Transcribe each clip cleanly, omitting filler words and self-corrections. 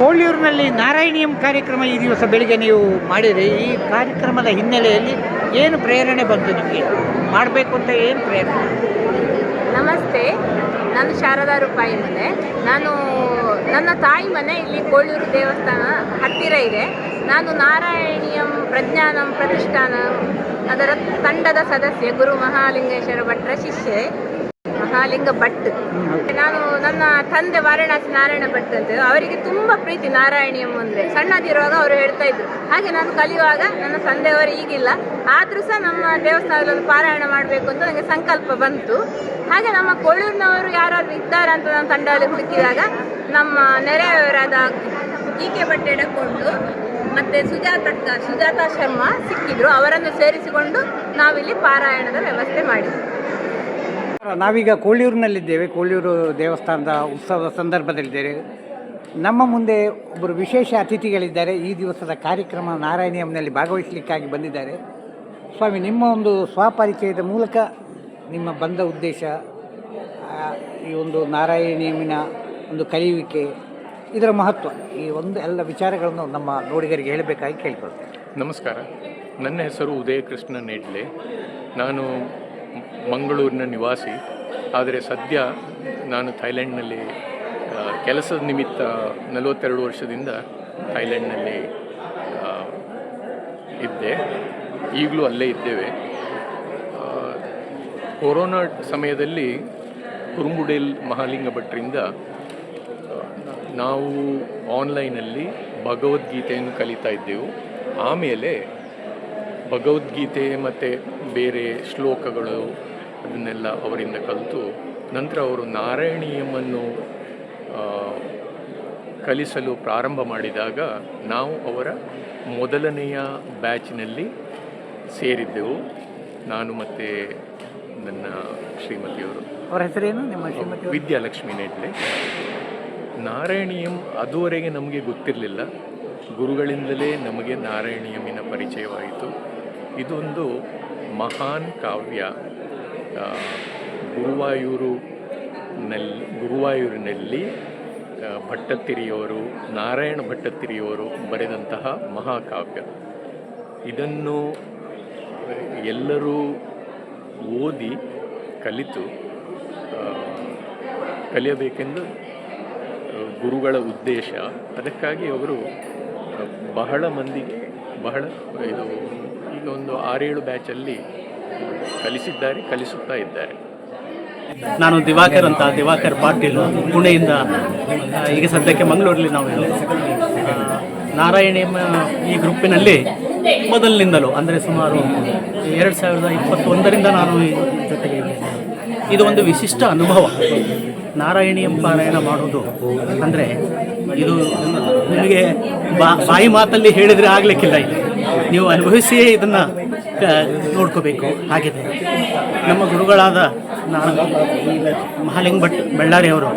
ಕೋಳಿಯೂರಿನಲ್ಲಿ ನಾರಾಯಣಿಯಂ ಕಾರ್ಯಕ್ರಮ ಈ ದಿವಸ ಬೆಳಿಗ್ಗೆ ನೀವು ಮಾಡಿರಿ. ಈ ಕಾರ್ಯಕ್ರಮದ ಹಿನ್ನೆಲೆಯಲ್ಲಿ ಏನು ಪ್ರೇರಣೆ ಬಂತು ನಿಮಗೆ ಮಾಡಬೇಕು ಅಂತ? ಏನು ಪ್ರೇರಣೆ? ನಮಸ್ತೆ, ನಾನು ಶಾರದಾ ರೂಪಾಯಿ ಮನೆ. ನನ್ನ ತಾಯಿ ಮನೆ ಇಲ್ಲಿ ಕೋಳಿಯೂರು ದೇವಸ್ಥಾನ ಹತ್ತಿರ ಇದೆ. ನಾನು ನಾರಾಯಣಿಯಂ ಪ್ರಜ್ಞಾನಂ ಪ್ರತಿಷ್ಠಾನ ಅದರ ತಂಡದ ಸದಸ್ಯೆ, ಗುರು ಮಹಾಲಿಂಗೇಶ್ವರ ಭಟ್ರ ಶಿಷ್ಯೆ, ಮಹಾಲಿಂಗ ಭಟ್. ನಾನು ನನ್ನ ತಂದೆ ವಾರಣಾಸಿ ನಾರಾಯಣ ಭಟ್ ಅಂತ, ಅವರಿಗೆ ತುಂಬ ಪ್ರೀತಿ ನಾರಾಯಣಿಯಂ ಅಂದರೆ. ಸಣ್ಣದಿರುವಾಗ ಅವರು ಹೇಳ್ತಾ ಇದ್ರು. ಹಾಗೆ ನಾನು ಕಲಿಯುವಾಗ ನನ್ನ ತಂದೆಯವರು ಈಗಿಲ್ಲ, ಆದರೂ ಸಹ ನಮ್ಮ ದೇವಸ್ಥಾನದಲ್ಲಿ ಪಾರಾಯಣ ಮಾಡಬೇಕು ಅಂತ ನನಗೆ ಸಂಕಲ್ಪ ಬಂತು. ಹಾಗೆ ನಮ್ಮ ಕೋಳೂರಿನವರು ಯಾರಾದರೂ ಇದ್ದಾರೆ ಅಂತ ನಾನು ತಂಡದಲ್ಲಿ ಹುಡುಕಿದಾಗ ನಮ್ಮ ನೆರೆಯವರಾದ ಕೆ ಭಟ್ ಎಡಕೊಂಡು ಮತ್ತು ಸುಜಾತಾ ಶರ್ಮಾ ಸಿಕ್ಕಿದ್ರು. ಅವರನ್ನು ಸೇರಿಸಿಕೊಂಡು ನಾವಿಲ್ಲಿ ಪಾರಾಯಣದ ವ್ಯವಸ್ಥೆ ಮಾಡಿದ್ವಿ. ನಾವೀಗ ಕೋಳಿಯೂರಿನಲ್ಲಿದ್ದೇವೆ. ಕೋಳಿಯೂರು ದೇವಸ್ಥಾನದ ಉತ್ಸವದ ಸಂದರ್ಭದಲ್ಲಿದ್ದೇವೆ. ನಮ್ಮ ಮುಂದೆ ಒಬ್ಬರು ವಿಶೇಷ ಅತಿಥಿಗಳಿದ್ದಾರೆ. ಈ ದಿವಸದ ಕಾರ್ಯಕ್ರಮ ನಾರಾಯಣಿಯಂನಲ್ಲಿ ಭಾಗವಹಿಸಲಿಕ್ಕಾಗಿ ಬಂದಿದ್ದಾರೆ. ಸ್ವಾಮಿ, ನಿಮ್ಮ ಒಂದು ಸ್ವಪರಿಚಯದ ಮೂಲಕ ನಿಮ್ಮ ಬಂದ ಉದ್ದೇಶ, ಈ ಒಂದು ನಾರಾಯಣಿಯಂನ ಒಂದು ಕಲಿಯುವಿಕೆ, ಇದರ ಮಹತ್ವ, ಈ ಒಂದು ಎಲ್ಲ ವಿಚಾರಗಳನ್ನು ನಮ್ಮ ನೋಡಿಗರಿಗೆ ಹೇಳಬೇಕಾಗಿ ಕೇಳಿಕೊಳ್ತೇನೆ. ನಮಸ್ಕಾರ, ನನ್ನ ಹೆಸರು ಉದಯ ಕೃಷ್ಣ ನೆಡ್ಲೆ. ನಾನು ಮಂಗಳೂರಿನ ನಿವಾಸಿ. ಆದರೆ ಸದ್ಯ ನಾನು ಥೈಲ್ಯಾಂಡ್ನಲ್ಲಿ ಕೆಲಸದ ನಿಮಿತ್ತ 42 ವರ್ಷದಿಂದ ಥೈಲ್ಯಾಂಡ್ನಲ್ಲಿ ಇದ್ದೆ. ಈಗಲೂ ಅಲ್ಲೇ ಇದ್ದೇವೆ. ಕೊರೋನಾ ಸಮಯದಲ್ಲಿ ಕುರುಂಬುಡೇಲ್ ಮಹಾಲಿಂಗ ಭಟ್ರಿಂದ ನಾವು ಆನ್ಲೈನಲ್ಲಿ ಭಗವದ್ಗೀತೆಯನ್ನು ಕಲಿತಾ ಇದ್ದೆವು. ಆಮೇಲೆ ಭಗವದ್ಗೀತೆ ಮತ್ತು ಬೇರೆ ಶ್ಲೋಕಗಳು ಅದನ್ನೆಲ್ಲ ಅವರಿಂದ ಕಲಿತು ನಂತರ ಅವರು ನಾರಾಯಣೀಯಮನ್ನು ಕಲಿಸಲು ಪ್ರಾರಂಭ ಮಾಡಿದಾಗ ನಾವು ಅವರ ಮೊದಲನೆಯ ಬ್ಯಾಚಿನಲ್ಲಿ ಸೇರಿದ್ದೆವು. ನಾನು ಮತ್ತು ನನ್ನ ಶ್ರೀಮತಿಯವರು. ಅವರ ಹೆಸರೇನು? ನಿಮ್ಮ ಶ್ರೀಮತಿ? ವಿದ್ಯಾಲಕ್ಷ್ಮಿ ನೆಡ್ಲೆ. ನಾರಾಯಣೀಯಂ ಅದುವರೆಗೆ ನಮಗೆ ಗೊತ್ತಿರಲಿಲ್ಲ. ಗುರುಗಳಿಂದಲೇ ನಮಗೆ ನಾರಾಯಣೀಯಮಿನ ಪರಿಚಯವಾಯಿತು. ಇದೊಂದು ಮಹಾನ್ ಕಾವ್ಯ. ಗುರುವಾಯೂರಿನಲ್ಲಿ ಭಟ್ಟತ್ತಿರಿಯವರು, ನಾರಾಯಣ ಭಟ್ಟತ್ತಿರಿಯವರು ಬರೆದಂತಹ ಮಹಾಕಾವ್ಯ. ಇದನ್ನು ಎಲ್ಲರೂ ಓದಿ ಕಲಿತು ಕಲಿಯಬೇಕೆಂದು ಗುರುಗಳ ಉದ್ದೇಶ. ಅದಕ್ಕಾಗಿ ಅವರು ಬಹಳ ಮಂದಿಗೆ ಇದು ಈಗ ಒಂದು 6-7 ಬ್ಯಾಚಲ್ಲಿ ಕಲಿಸುತ್ತಾ ಇದ್ದಾರೆ. ನಾನು ದಿವಾಕರ್ ಪಾಟೀಲ್, ಪುಣೆಯಿಂದ. ಈಗ ಸದ್ಯಕ್ಕೆ ಮಂಗಳೂರಲ್ಲಿ ನಾವು ನಾರಾಯಣಿಯಂ ಈ ಗ್ರೂಪಿನಲ್ಲಿ ಮೊದಲಿನಿಂದಲೂ, ಅಂದರೆ ಸುಮಾರು 2021ರಿಂದ ನಾನು ಈ ಜೊತೆಗೆ ಇದ್ದೇನೆ. ಇದು ಒಂದು ವಿಶಿಷ್ಟ ಅನುಭವ. ನಾರಾಯಣಿಯಂ ಪಾರಾಯಣ ಮಾಡೋದು ಅಂದರೆ ಇದು ನಿಮಗೆ ಬಾಯಿ ಮಾತಲ್ಲಿ ಹೇಳಿದರೆ ಆಗಲಿಕ್ಕಿಲ್ಲ. ಇದು ನೀವು ಅನುಭವಿಸಿಯೇ ಇದನ್ನು ನೋಡ್ಕೋಬೇಕು. ಹಾಗಿದೆ ನಮ್ಮ ಗುರುಗಳಾದ ಮಹಾಲಿಂಗ ಭಟ್ ಬೆಳ್ಳಾರಿಯವರು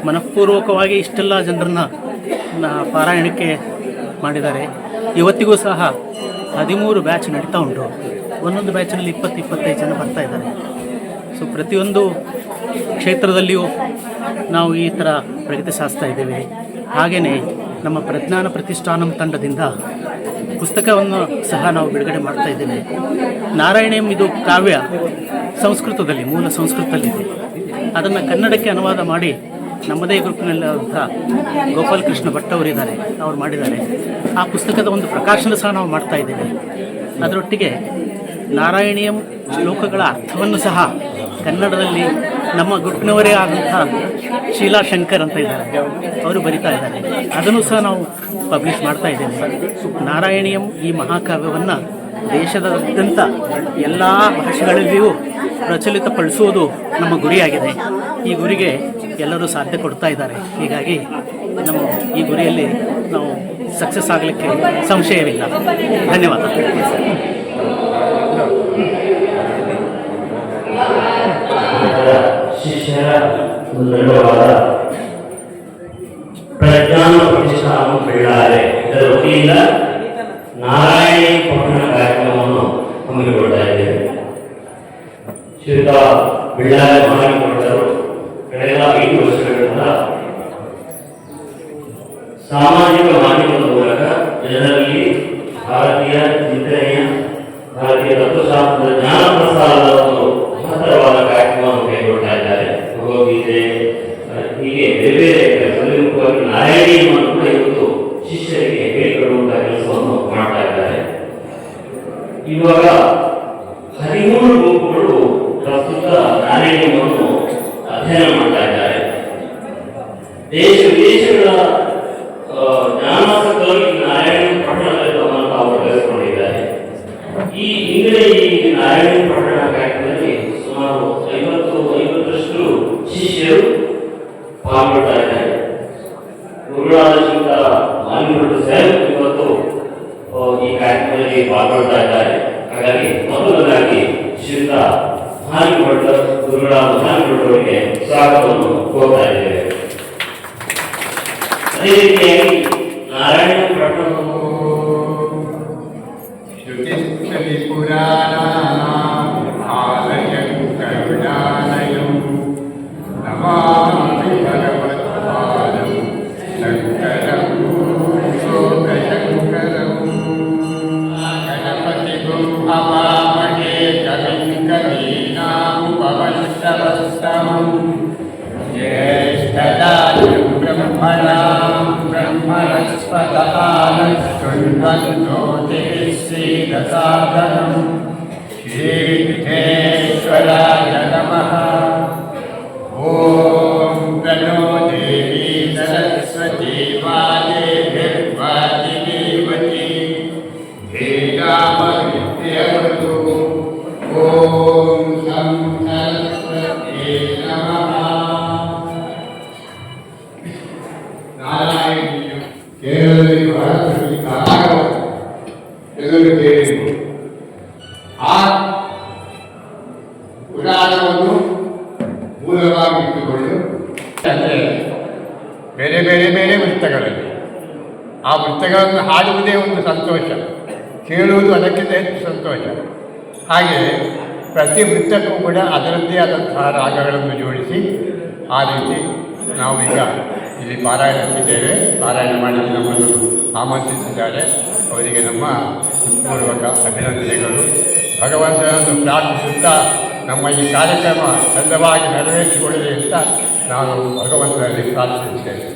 ಮನಃಪೂರ್ವಕವಾಗಿ ಇಷ್ಟೆಲ್ಲ ಜನರನ್ನು ಪಾರಾಯಣಕ್ಕೆ ಮಾಡಿದ್ದಾರೆ. ಇವತ್ತಿಗೂ ಸಹ 13 ಬ್ಯಾಚ್ ನಡೀತಾ ಉಂಟು. ಒಂದೊಂದು ಬ್ಯಾಚ್ನಲ್ಲಿ 20-25 ಜನ ಬರ್ತಾ ಇದ್ದಾರೆ. ಸೊ ಪ್ರತಿಯೊಂದು ಕ್ಷೇತ್ರದಲ್ಲಿಯೂ ನಾವು ಈ ಥರ ಪ್ರಗತಿ ಸಾಧಿಸ್ತಾ ಇದ್ದೇವೆ. ಹಾಗೆಯೇ ನಮ್ಮ ಪ್ರಜ್ಞಾನ ಪ್ರತಿಷ್ಠಾನಂ ತಂಡದಿಂದ ಪುಸ್ತಕವನ್ನು ಸಹ ನಾವು ಬಿಡುಗಡೆ ಮಾಡ್ತಾ ಇದ್ದೇವೆ. ನಾರಾಯಣಿಯಂ ಇದು ಕಾವ್ಯ ಸಂಸ್ಕೃತದಲ್ಲಿ, ಮೂಲ ಸಂಸ್ಕೃತದಲ್ಲಿದೆ. ಅದನ್ನು ಕನ್ನಡಕ್ಕೆ ಅನುವಾದ ಮಾಡಿ ನಮ್ಮದೇ ಗ್ರೂಪ್ನಲ್ಲಿರುವಂಥ ಗೋಪಾಲ್ ಕೃಷ್ಣ ಭಟ್ ಅವರಿದ್ದಾರೆ, ಅವ್ರು ಮಾಡಿದ್ದಾರೆ. ಆ ಪುಸ್ತಕದ ಒಂದು ಪ್ರಕಾಶನ ಸಹ ನಾವು ಮಾಡ್ತಾ ಇದ್ದೇವೆ. ಅದರೊಟ್ಟಿಗೆ ನಾರಾಯಣಿಯಂ ಶ್ಲೋಕಗಳ ಅರ್ಥವನ್ನು ಸಹ ಕನ್ನಡದಲ್ಲಿ ನಮ್ಮ ಗುರುವಿನವರೇ ಆದಂಥ ಶೀಲಾ ಶಂಕರ್ ಅಂತ ಇದ್ದಾರೆ, ಅವರು ಬರಿತಾ ಇದ್ದಾರೆ. ಅದನ್ನು ಸಹ ನಾವು ಪಬ್ಲಿಷ್ ಮಾಡ್ತಾ ಇದ್ದೇವೆ. ನಾರಾಯಣಿಯಂ ಈ ಮಹಾಕಾವ್ಯವನ್ನು ದೇಶದಾದ್ಯಂತ ಎಲ್ಲ ಭಾಷೆಗಳಲ್ಲಿಯೂ ಪ್ರಚಲಿತಪಡಿಸುವುದು ನಮ್ಮ ಗುರಿಯಾಗಿದೆ. ಈ ಗುರಿಗೆ ಎಲ್ಲರೂ ಸಾಧ್ಯ ಕೊಡ್ತಾ ಇದ್ದಾರೆ. ಹೀಗಾಗಿ ನಮ್ಮ ಈ ಗುರಿಯಲ್ಲಿ ನಾವು ಸಕ್ಸಸ್ ಆಗಲಿಕ್ಕೆ ಸಂಶಯವಿಲ್ಲ. ಧನ್ಯವಾದ. ಶಿಷ್ಯರ ತಂಡವಾದ ಪ್ರಜ್ಞಾನ ಪ್ರತಿಷ್ಠಾನ ಬೆಳ್ಳಾರೆ ಇದರ ವತಿಯಿಂದ ನಾರಾಯಣಿ ಪಠಣ ಕಾರ್ಯಕ್ರಮವನ್ನು ಹಮ್ಮಿಕೊಳ್ತಾ ಇದ್ದೇವೆ. ಶ್ರೀಯುತ ಬೆಳ್ಳಾರೆ ಮಹಾಲಿಂಗರು ಕಳೆದ 5 ವರ್ಷಗಳಿಂದ ಸಾಮಾಜಿಕ ಮಾಧ್ಯಮದ ಮೂಲಕ ಜನರಲ್ಲಿ ಭಾರತೀಯ ಚಿಂತನೆಯ ಭಾರತೀಯ ತತ್ವಶಾಸ್ತ್ರದ ಜ್ಞಾನ ಪ್ರಸಾರದ ಒಂದು ಮಹತ್ತರವಾದ ಕಾರ್ಯಕ್ರಮವನ್ನು ಕೈಗೊಳ್ತಾ ಇದ್ದಾರೆ. ಭಗವದ್ಗೀತೆ ಹೀಗೆ ಬೇರೆ ಬೇರೆ ಪ್ರಮುಖವಾಗಿ ನಾರಾಯಣೀಯವನ್ನು ಕೂಡ ಇವತ್ತು ಶಿಷ್ಯರಿಗೆ ಹೇಳಿಕೊಡುವಂತಹ ಕೆಲಸವನ್ನು ಮಾಡ್ತಾ ಇದ್ದಾರೆ. ಇವಾಗ 13 ಗುಂಪುಗಳು ಪ್ರಸ್ತುತ ನಾರಾಯಣೀಯವನ್ನು ಅಧ್ಯಯನ ಮಾಡ್ತಾ ಇದ್ದಾರೆ. ದೇಶ ವಿದೇಶಗಳ ಜ್ಞಾನಾಸಕ್ತರು ನಾರಾಯಣ ಪಟ್ಟಣವನ್ನು ತಾವು ಬೆಳೆಸಿಕೊಂಡಿದ್ದಾರೆ. ಈ ಹಿಂದೆ ಈ ನಾರಾಯಣ ಪಟ್ಟಣ ಕಾರ್ಯಕ್ರಮದಲ್ಲಿ ಸುಮಾರು 50ರಷ್ಟು ಶಿಷ್ಯರು ಪಾಲ್ಗೊಳ್ತಾ ಇದ್ದಾರೆ. ಗುರುಗಳಾದ ಶ್ರೀಯುತ ಮಾಲಿಮಠ ಸಾಹೇಬ್ ಇವತ್ತು ಈ ಕಾರ್ಯಕ್ರಮದಲ್ಲಿ ಪಾಲ್ಗೊಳ್ತಾ ಇದ್ದಾರೆ. ಹಾಗಾಗಿ ಮೊದಲನೇದಾಗಿ ಶ್ರೀಯುತ ಮಾಲಿಮಠ ಗುರುಗಳಾದ ಮಾಲಿಮಠವರಿಗೆ ಸ್ವಾಗತವನ್ನು ಕೋರ್ತಾ ಇದ್ದೇವೆ. ಅದೇ ರೀತಿಯಾಗಿ ನಾರಾಯಣ ಪಟ್ಟಣ ಶ್ರುತಿಸ್ಮೃತಿ ಪುರಾಣಾನಾಂ ಆಲಯಂ ಕರುಣಾಲಯಂ ನಮಾಮಿ ಭಗವತ್ಪಾದಂ ಶಂಕರಂ ಲೋಕಶಂಕರಂ ಗಣಪತಿಗುಂ ಹವಾಮಹೇ ಕವಿಂ ಕವೀನಾಮುಪಮಶ್ರವಸ್ತಮಂ ಜ್ಯೇಷ್ಠರಾಜಂ ಬ್ರಹ್ಮಣಾಂ ಬ್ರಹ್ಮಣಸ್ಪತಃ ಶೃಣ್ವಂತೋ ಶ್ರೀರಸಾದನಂ ಶ್ರೀವಿಘ್ನೇಶ್ವರಾಯ ನಮಃ. ಓಂ ಪ್ರಣೋ ದೇವಿ ಸರಸ್ವತಿ ವಾದೇವಿರ್ವಾದಿನೀವತಿ ವೇದಾಮವಿದ್ಯವತು. ಓಂ ಸಂ ಸರಸ್ವತಿ ನಮಃ. ನಾರಾಯಣಿಯು ಕೇರಳದಲ್ಲಿ ಬಹಳ ಎಲ್ಲರೂ ಕೇಳಿದರು. ಆ ಪುರಾಣವನ್ನು ಮೂಲವಾಗಿ ಇಟ್ಟುಕೊಂಡು ಬೇರೆ ಬೇರೆ ಬೇರೆ ವೃತ್ತಗಳಲ್ಲಿ ಆ ವೃತ್ತಗಳನ್ನು ಹಾಡುವುದೇ ಒಂದು ಸಂತೋಷ, ಕೇಳುವುದು ಅದಕ್ಕಿಂತ ಹೆಚ್ಚು ಸಂತೋಷ. ಹಾಗೆ ಪ್ರತಿ ವೃತ್ತಕ್ಕೂ ಕೂಡ ಅದರದ್ದೇ ಆದಂತಹ ರಾಗಗಳನ್ನು ಜೋಡಿಸಿ ಆ ರೀತಿ ನಾವು ಈಗ ಇಲ್ಲಿ ಪಾರಾಯಣಿಸಿದ್ದೇವೆ. ಪಾರಾಯಣ ಮಾಡಿ ನಮ್ಮನ್ನು ಆಮಂತ್ರಿಸಿದ್ದಾರೆ. ಅವರಿಗೆ ನಮ್ಮ ಹೃತ್ಪೂರ್ವಕ ಅಭಿನಂದನೆಗಳು. ಭಗವಂತನನ್ನು ಪ್ರಾರ್ಥಿಸುತ್ತಾ ನಮ್ಮ ಈ ಕಾರ್ಯಕ್ರಮ ಚಂದವಾಗಿ ನೆರವೇರಿಸಿಕೊಳ್ಳಲಿ ಅಂತ ನಾನು ಭಗವಂತನಲ್ಲಿ ಪ್ರಾರ್ಥಿಸುತ್ತೇನೆ.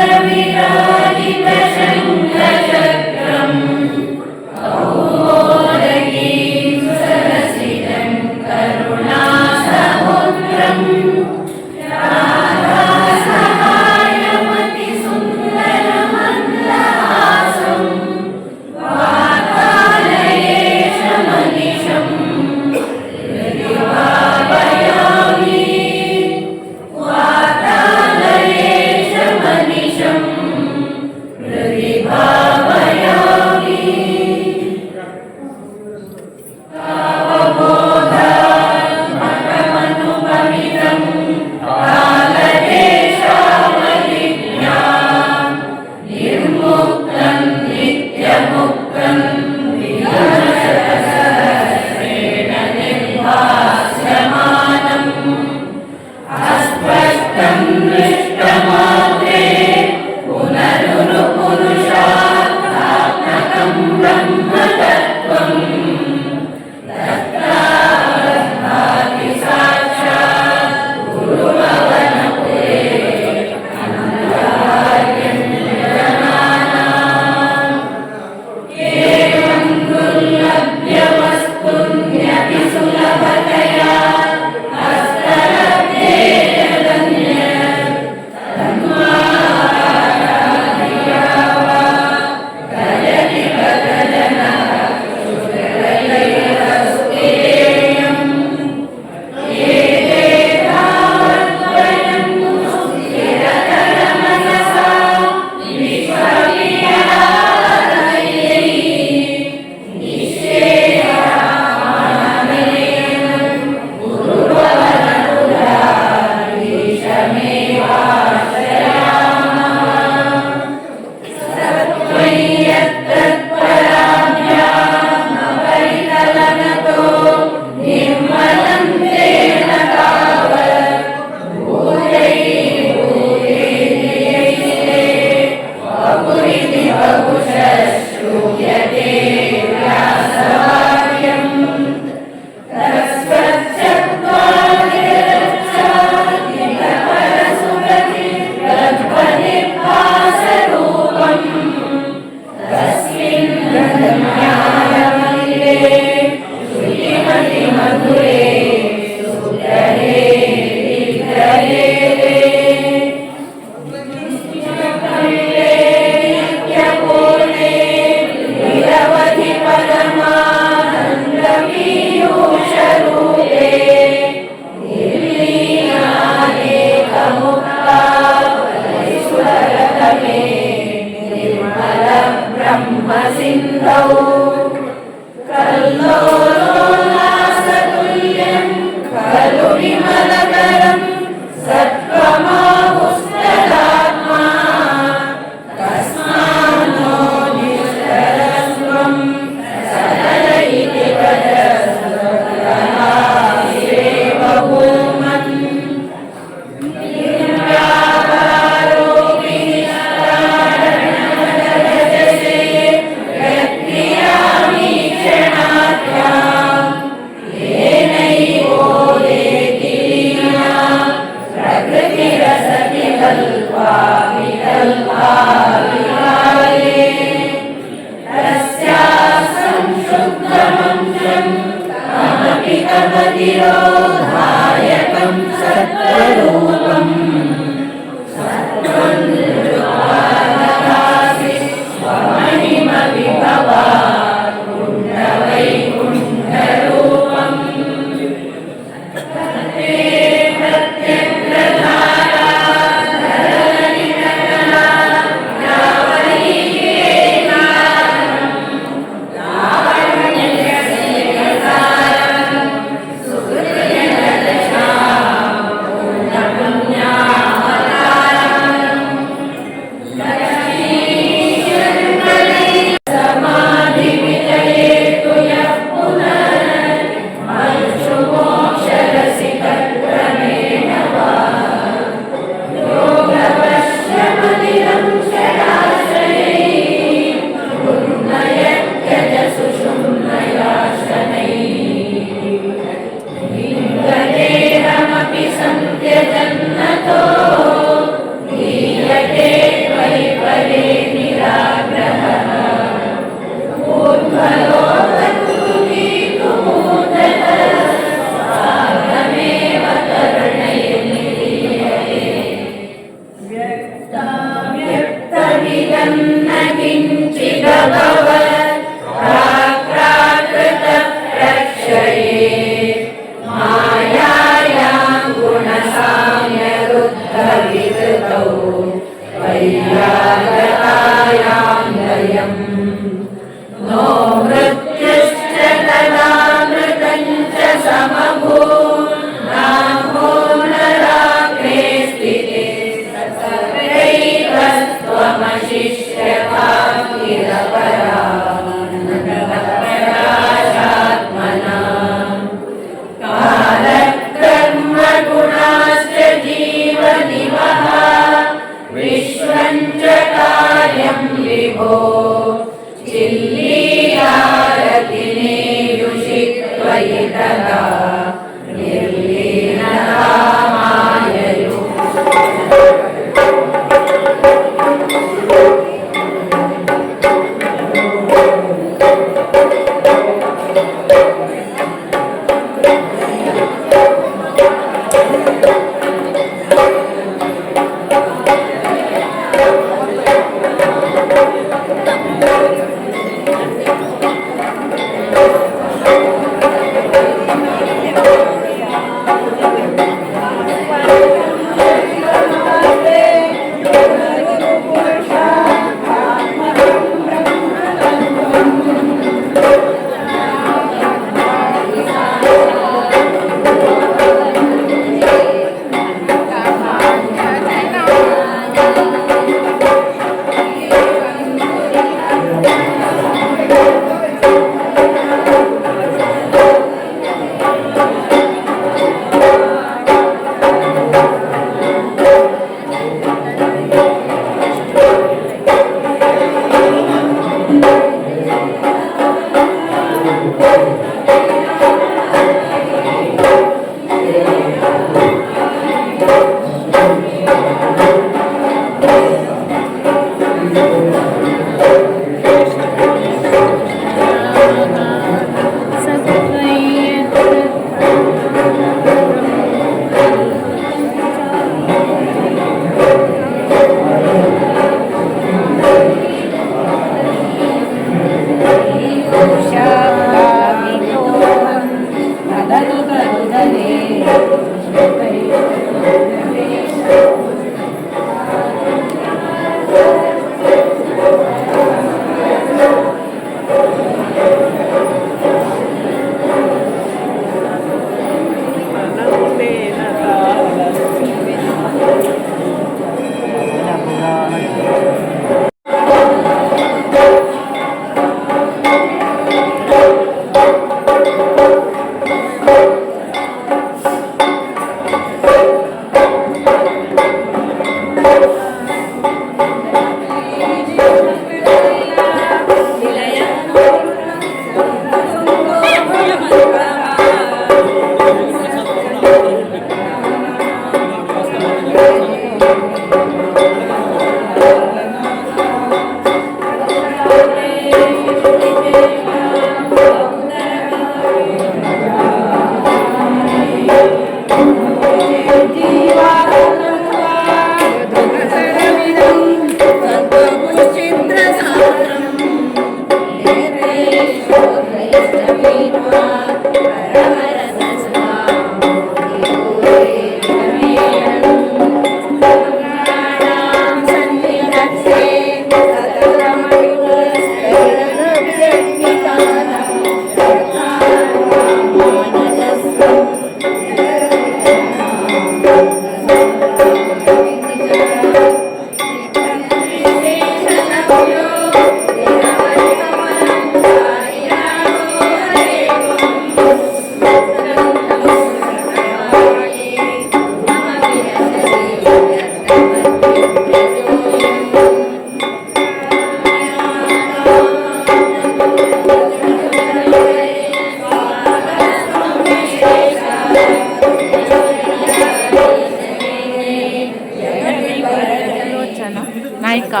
ನಾಯಿಕಾ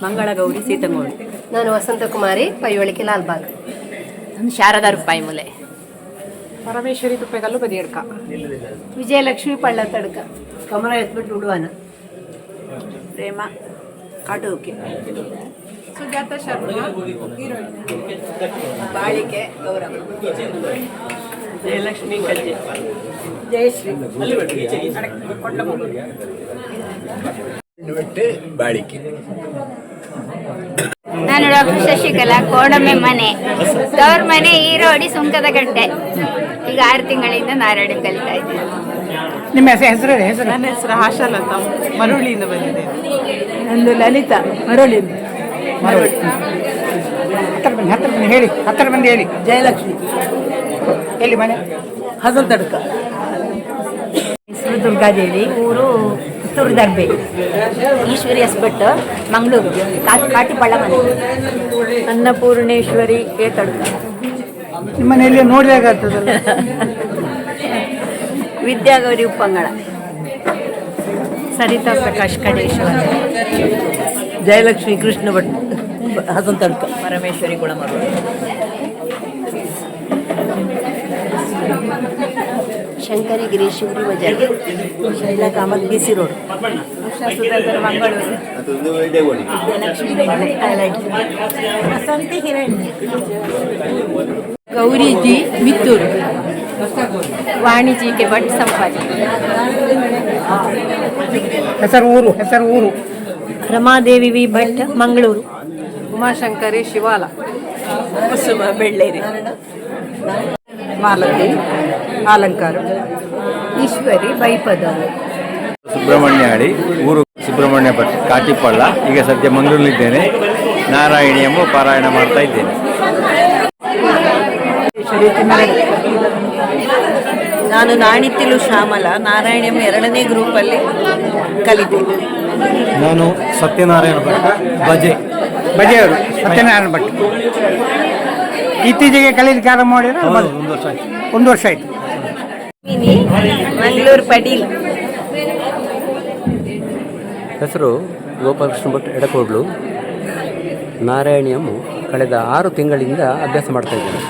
ಮಂಗಳಗೌರಿ ಸೀತಂಗೋಡು. ನಾನು ವಸಂತಕುಮಾರಿ ಪೈವಳಿಕೆ ಲಾಲ್ಬಾಗ್. ನಾನು ಶಾರದಾ ರೂಪಾಯಿ ಮೂಲೆ. ಪರಮೇಶ್ವರಿ ತುಪ್ಪೆಗಲ್ಲು ಬದಿಯಡ್ಕ. ವಿಜಯಲಕ್ಷ್ಮಿ ಪಳ್ಳತ್ತಡ್ಕ. ಕಮಲ ಎತ್ಬಿಟ್ಟು ಉಡುವನ. ಪ್ರೇಮ ಕಾಟುಕೆ. ಸುಜಾತ ಶರ್ಮಾ ಬಾಳಿಕೆ ಗೌರವ. ಜಯಲಕ್ಷ್ಮಿ ಕಲ್ಜೆ. ಜಯಶ್ರೀ ಬಾಳಿಕೆ. ನಾನು ಡಾಕ್ಟರ್ ಶಶಿಕಲಾ, ಕೋಡಮೆ ಮನೆ, ತವ್ರ ಮನೆ ಈರೋಡಿ ಸುಂಕದಕಟ್ಟೆ. ಈಗ 6 ತಿಂಗಳಿಂದ ನಾರಾಯಣ ಕಲಿತಾ ಇದ್ದೇನೆ. ನಿಮ್ಮ ಹೆಸರು ಹೆಸರು? ನನ್ನ ಹೆಸರು ಆಶಾಲತ, ಮರುಳಿಯಿಂದ ಬಂದಿದ್ದೇನೆ. ನಂದು ಲಲಿತಾ, ಮರಳಿಂದ. ಹತ್ತಿರ ಬನ್ನಿ ಹೇಳಿ, ಹತ್ತಿರ ಬಂದು ಹೇಳಿ. ಜಯಲಕ್ಷ್ಮಿ ಎಲ್ಲಿ ಮನೆ? ಹಸಲ್ತಡ್ಕ. ಹೆಸರು ದುರ್ಗಾದೇವಿ, ಊರು ಪುತ್ತೂರು ದರ್ಬೆ. ಈಶ್ವರಿ ಹಸ್ಬೆಟ್, ಮಂಗಳೂರು, ಕಾಟಿಪಳ್ಳ ಮನೆ. ಅನ್ನಪೂರ್ಣೇಶ್ವರಿ ಏತಡ್ಕ. ನಿಮ್ಮ ಮನೆಯಲ್ಲಿ ನೋಡಿದಾಗತ್ತದಲ್ಲ. ವಿದ್ಯಾಗೌರಿ ಉಪ್ಪಂಗಳ. ಸರಿತಾ ಪ್ರಕಾಶ್ ಕಡೇಶ್ವರ. ಜಯಲಕ್ಷ್ಮಿ ಕೃಷ್ಣ ಭಟ್ ಹಸಲ್ತಡ್ಕ. ಪರಮೇಶ್ವರಿ ಗುಳಮರು. ಶಂಕರಿ ಗಿರೀಶ್ ಉರಿ ಬಜಾರ್. ಶೈಲಾ ಕಾಮತ್ ಬಿಸಿ ರೋಡ್. ಉಷಾ ಸುಧಾಕರ್ ಮಂಗಳೂರು. ಲಕ್ಷ್ಮೀ ವಸಂತಿ ಹಿರಣ್ಯ. ಗೌರಿಜಿ ಮಿತ್ತೂರು. ವಾಣಿಜ್ಯಿಕೆ ಭಟ್ ಸಂಪಾಜಿ. ಹೆಸರು ಊರು. ರಮಾದೇವಿ ವಿ ಭಟ್ ಮಂಗಳೂರು. ಉಮಾಶಂಕರಿ ಶಿವಾಲ. ಕುಸುಮ ಬೆಳ್ಳೇರಿ. ಮಾಲತಿ ಅಲಂಕಾರ. ಈಶ್ವರಿ ಬೈಪದ. ಸುಬ್ರಹ್ಮಣ್ಯ ಹಳ್ಳಿ, ಊರು ಸುಬ್ರಹ್ಮಣ್ಯ ಭಟ್, ಕಾಟಿಪಳ್ಳ. ಈಗ ಸದ್ಯ ಮಂಗಳೂರಿಲಿದ್ದೇನೆ. ನಾರಾಯಣಿಯಮ್ಮ ಪಾರಾಯಣ ಮಾಡ್ತಾ ಇದ್ದೇನೆ. ನಾನು ನಾಣಿತಿಲು ಶ್ಯಾಮಲ, ನಾರಾಯಣಮ್ಮ 2ನೇ ಗ್ರೂಪಲ್ಲಿ ಕಲಿತೆ. ನಾನು ಸತ್ಯನಾರಾಯಣ ಭಟ್, ಬಜೆಯವರು ಸತ್ಯನಾರಾಯಣ ಭಟ್. ಇತ್ತೀಚೆಗೆ ಕಲೀಲಿಕ್ಕೆ ಆರಂಭ ಮಾಡಿದ್ರೆ 1 ವರ್ಷ ಆಯ್ತು. 1 ವರ್ಷ ಆಯಿತು. ಮಂಗಳೂರು ಪಡೀಲ್. ಹೆಸರು ಗೋಪಾಲಕೃಷ್ಣ ಭಟ್, ಎಡಕೋಡ್ಲು. ನಾರಾಯಣಿಯಮ್ಮು ಕಳೆದ 6 ತಿಂಗಳಿಂದ ಅಭ್ಯಾಸ ಮಾಡ್ತಾ ಇದ್ದೇನೆ.